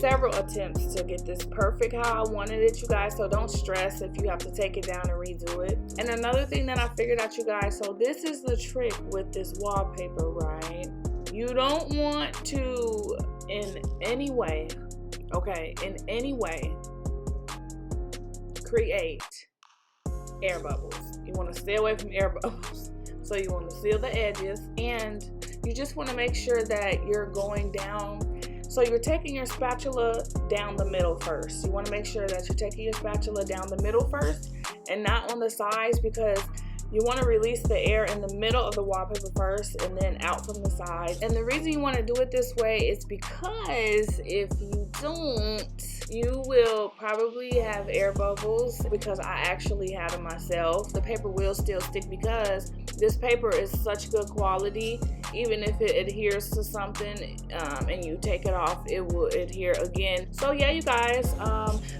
several attempts to get this perfect how I wanted it, you guys, so don't stress if you have to take it down and redo it. And another thing that I figured out, you guys, so this is the trick with this wallpaper, right? You don't want to in any way create air bubbles. You want to stay away from air bubbles. So you want to seal the edges, and you just want to make sure that you're going down. So you're taking your spatula down the middle first. You want to make sure that you're taking your spatula down the middle first and not on the sides, because you want to release the air in the middle of the wallpaper first and then out from the sides. And the reason you want to do it this way is because if you don't, you will probably have air bubbles, because I actually had them myself. The paper will still stick because this paper is such good quality. Even if it adheres to something and you take it off, it will adhere again. So yeah, you guys,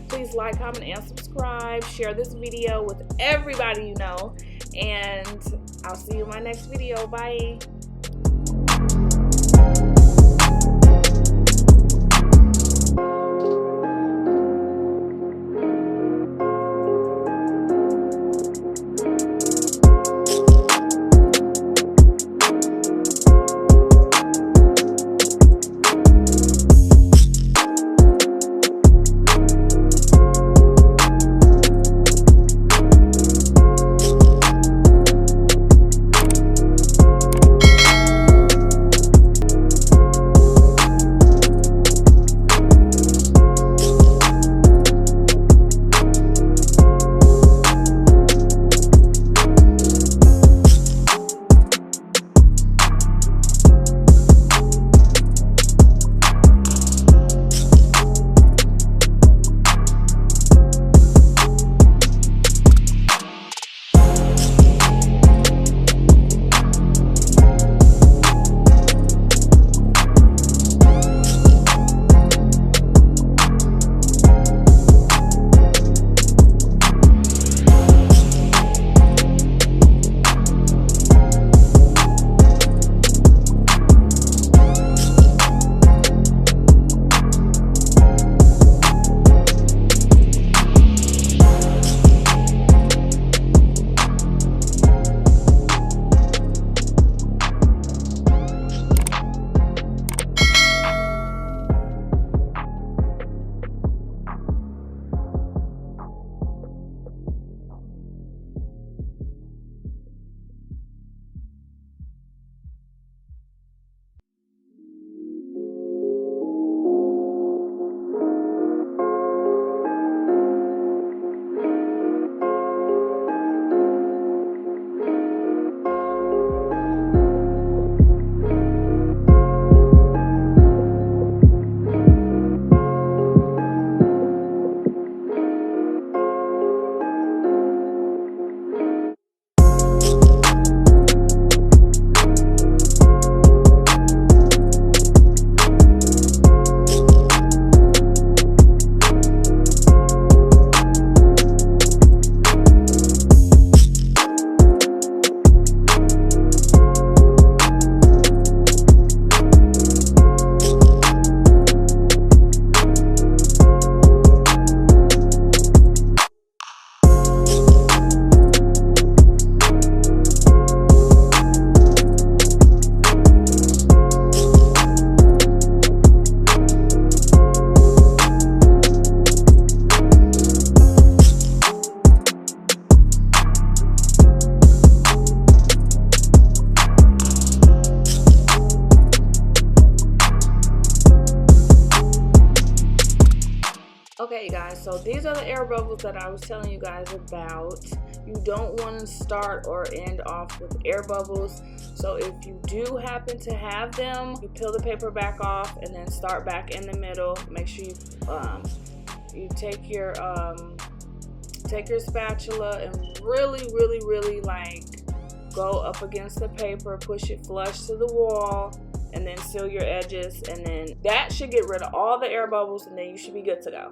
please like, comment, and subscribe. Share this video with everybody you know. And I'll see you in my next video. Bye. Okay, guys, so these are the air bubbles that I was telling you guys about. You don't want to start or end off with air bubbles. So if you do happen to have them, you peel the paper back off and then start back in the middle. Make sure you take your spatula and really like go up against the paper, push it flush to the wall, and then seal your edges, and then that should get rid of all the air bubbles, and then you should be good to go.